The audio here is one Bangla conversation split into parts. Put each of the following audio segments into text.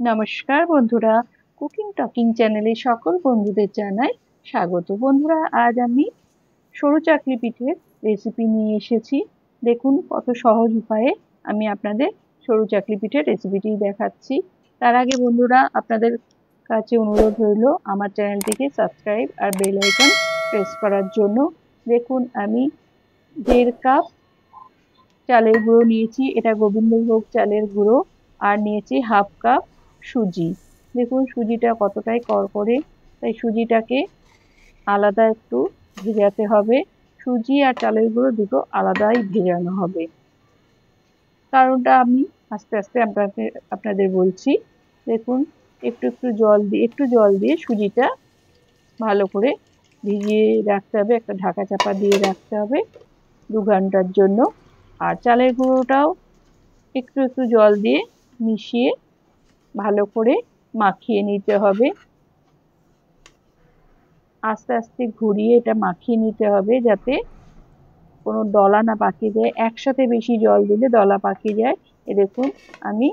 নমস্কার বন্ধুরা, কুকিং টকিং চ্যানেলে সকল বন্ধুদের জানাই স্বাগত। বন্ধুরা, আজ আমি সরু চাকলি পিঠের রেসিপি নিয়ে এসেছি। দেখুন কত সহজ উপায়ে আমি আপনাদের সরু চাকলি পিঠের রেসিপিটি দেখাচ্ছি। তার আগে বন্ধুরা, আপনাদের কাছে অনুরোধ রইল আমার চ্যানেলটিকে সাবস্ক্রাইব আর বেল আইকন প্রেস করার জন্য। দেখুন আমি 1.5 কাপ চালের গুঁড়ো নিয়েছি, এটা গোবিন্দভোগ চালের গুঁড়ো। আর নিয়েছি 1/2 কাপ সুজি। দেখুন সুজিটা কতটাই করকরে, তাই সুজিটাকে আলাদা একটু ভেজাতে হবে। সুজি আর চালের গুঁড়ো দুটো আলাদাই ভেজানো হবে। কারণটা আমি আস্তে আস্তে আপনাদের বলছি। দেখুন একটু জল দিয়ে সুজিটা ভালো করে ভিজিয়ে রাখতে হবে, একটা ঢাকা চাপা দিয়ে রাখতে হবে 2 ঘন্টার জন্য। আর চালের গুঁড়োটাও একটু জল দিয়ে মিশিয়ে ভালো করে মাখিয়ে নিতে হবে। আস্তে আস্তে ঘুরিয়ে এটা মাখিয়ে নিতে হবে যাতে কোনো দলা না পাকিয়ে যায়। একসাথে বেশি জল দিলে দলা পাকিয়ে যায়। দেখুন আমি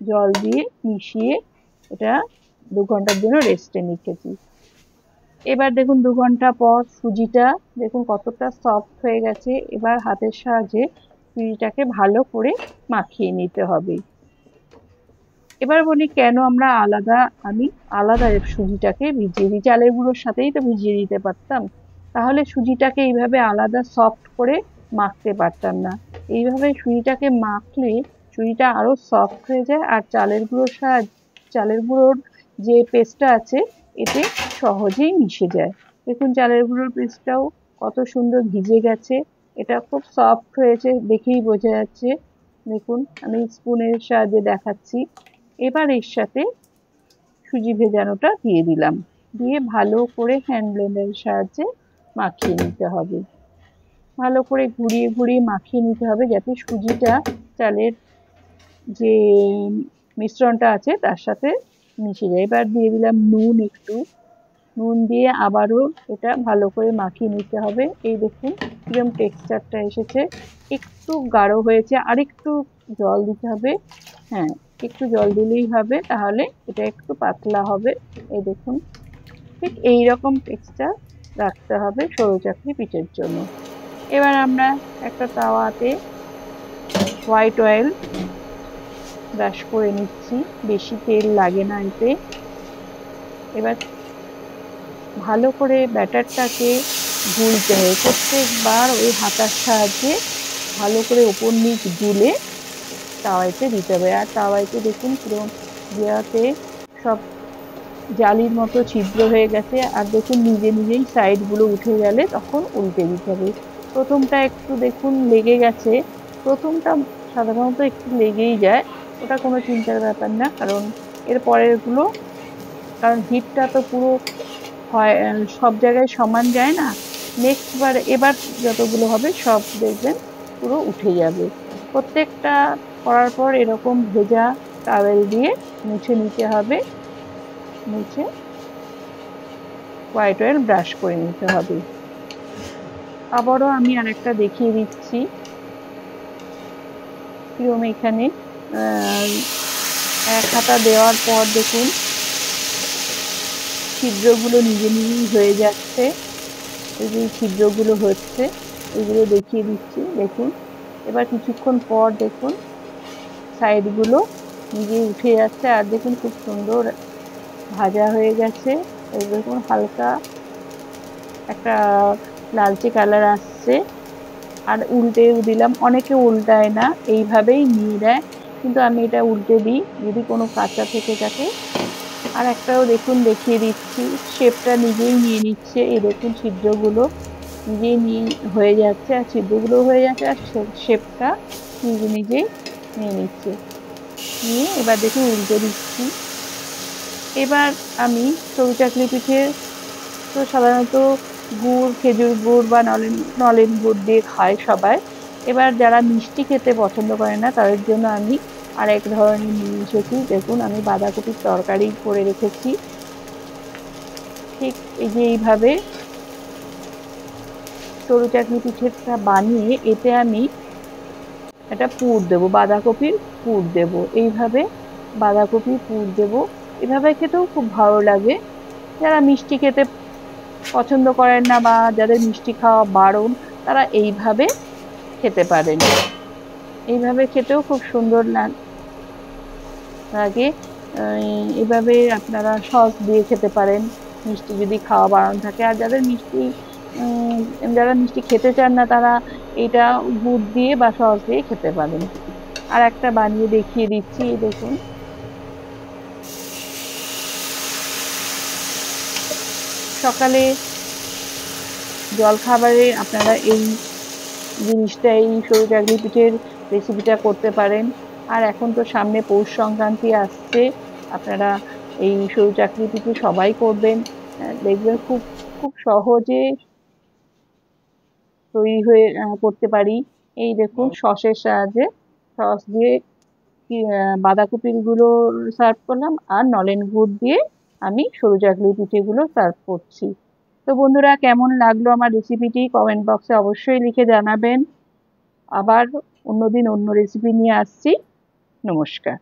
জল দিয়ে মিশিয়ে এটা 2 ঘন্টার জন্য রেস্টে রেখেছি। এবার দেখুন 2 ঘন্টা পর সুজিটা দেখুন কতটা সফট হয়ে গেছে। এবার হাতের সাহায্যে সুজিটাকে ভালো করে মাখিয়ে নিতে হবে। এবার বলি কেন আমরা আমি আলাদা সুজিটাকে ভিজিয়ে দিই। চালের গুঁড়োর সাথেই তো ভিজিয়ে দিতে পারতাম, তাহলে সুজিটাকে এইভাবে আলাদা সফট করে মাখতে পারতাম না। এইভাবে সুজিটাকে মাখলে সুজিটা আরো সফট হয়ে যায় আর চালের গুঁড়োর যে পেস্টটা আছে এতে সহজেই মিশে যায়। দেখুন চালের গুঁড়োর পেস্টটাও কত সুন্দর ভিজে গেছে, এটা খুব সফট হয়েছে, দেখেই বোঝা যাচ্ছে। দেখুন আমি স্পুনের সাহায্যে দেখাচ্ছি। এবার এর সাথে সুজি ভেজানোটা দিয়ে দিলাম, দিয়ে ভালো করে হ্যান্ড ব্লেন্ডারের সাহায্যে মাখিয়ে নিতে হবে। ভালো করে ঘুরিয়ে ঘুরিয়ে মাখিয়ে নিতে হবে যাতে সুজিটা চালের যে মিশ্রণটা আছে তার সাথে মিশে যায়। এবার দিয়ে দিলাম নুন দিয়ে আবারও এটা ভালো করে মাখিয়ে নিতে হবে। এই দেখুন কিরকম টেক্সচারটা এসেছে, একটু গাঢ় হয়েছে, আর একটু জল দিতে হবে। হ্যাঁ, একটু জল দিলেই হবে, তাহলে এটা একটু পাতলা হবে। এই দেখুন ঠিক এই রকম টেক্সচার রাখতে হবে সরু চাকলি পিঠের জন্য। এবার আমরা একটা তাওয়াতে হোয়াইট অয়েল ব্রাশ করে নিচ্ছি, বেশি তেল লাগে না এতে। এবার ভালো করে ব্যাটারটাকে গুলতে হবে, প্রত্যেকবার ওই হাতার সাহায্যে ভালো করে ওপর নিচ গুলে তাওয়াইতে দিতে হবে। আর তাওয়াইতে দেখুন পুরো দেওয়াতে সব জালির মতো ছিদ্র হয়ে গেছে, আর দেখুন নিজেই সাইডগুলো উঠে গেলে তখন উল্টে দিতে হবে। প্রথমটা একটু দেখুন লেগে গেছে, প্রথমটা সাধারণত একটু লেগেই যায়, ওটা কোনো চিন্তার ব্যাপার না, কারণ এর পরেরগুলো কারণ হিটটা তো পুরো হয় সব জায়গায় সমান যায় না। এবার যতগুলো হবে সব দেখবেন পুরো উঠে যাবে। প্রত্যেকটা করার পর এরকম ভেজা টাওয়েল দিয়ে মুছে নিতে হবে, মুছে হোয়াইট অয়েল ব্রাশ করে নিতে হবে। আবারও আমি আরেকটা দেখিয়ে দিচ্ছি কিরকম। এখানে 1 হাতা দেওয়ার পর দেখুন ছিদ্রগুলো নিজেই হয়ে যাচ্ছে। এই যে ছিদ্রগুলো হচ্ছে এগুলো দেখিয়ে দিচ্ছি দেখুন। এবার কিছুক্ষণ পর দেখুন সাইডগুলো নিজেই উঠে যাচ্ছে, আর দেখুন খুব সুন্দর ভাজা হয়ে গেছে। এই দেখুন হালকা একটা লালচে কালার আসছে। আর উল্টেও দিলাম, অনেকে উল্টায় না, এইভাবেই নিয়ে দেয়, কিন্তু আমি এটা উল্টে দিই যদি কোনো কাঁচা থেকে থাকে। আর একটাও দেখুন দেখিয়ে দিচ্ছি, শেপটা নিজেই নিয়ে নিচ্ছে। এই দেখুন ছিদ্রগুলো নিজেই হয়ে যাচ্ছে, আর ছিদ্রগুলো হয়ে যাচ্ছে, আর শেপটা নিজেই নিয়ে নিচ্ছে। নিয়ে এবার দেখুন উল্টে দিচ্ছি। এবার আমি সরু চাকলি পিঠে তো সাধারণত গুড়, খেজুর গুড় বা নলেন গুড় দিয়ে খায় সবাই। এবার যারা মিষ্টি খেতে পছন্দ করে না তাদের জন্য আমি আরেক ধরনের নিয়ে এসেছি। দেখুন আমি বাঁধাকপির তরকারি করে রেখেছি। ঠিক এই যে এইভাবে সরু চাকলি পিঠেটা বানিয়ে এতে আমি একটা পুর দেবো, বাঁধাকপির পুর দেবো। এইভাবে বাঁধাকপি পুর দেবো। এভাবে খেতেও খুব ভালো লাগে। যারা মিষ্টি খেতে পছন্দ করেন না বা যাদের মিষ্টি খাওয়া বারণ, তারা এইভাবে খেতে পারেন। এইভাবে খেতেও খুব সুন্দর লাগে। এভাবে আপনারা সস দিয়ে খেতে পারেন, মিষ্টি যদি খাওয়া বারণ থাকে। আর যাদের উম, যারা মিষ্টি খেতে চান না, তারা এটা গুড় দিয়ে বা সস দিয়ে খেতে পারেন। আর একটা বানিয়ে দেখিয়ে দিচ্ছি, এই দেখুন। সকালে জলখাবারে আপনারা এই জিনিসটা, এই সরু চাকলি পিঠের রেসিপিটা করতে পারেন। আর এখন তো সামনে পৌষ সংক্রান্তি আসছে, আপনারা এই সরু চাকলি পিঠে সবাই করবেন। দেখবেন খুব খুব সহজে তৈরি হয়ে করতে পারি। এই দেখুন, সসের সাহায্যে, সস দিয়ে বাঁধাকপির গুলো সার্ভ করলাম, আর নলেন গুড় দিয়ে আমি সরু চাকলি পিঠেগুলো সার্ভ করছি। তো বন্ধুরা, কেমন লাগলো আমার রেসিপিটি কমেন্ট বক্সে অবশ্যই লিখে জানাবেন। আবার অন্যদিন অন্য রেসিপি নিয়ে আসছি। নমস্কার।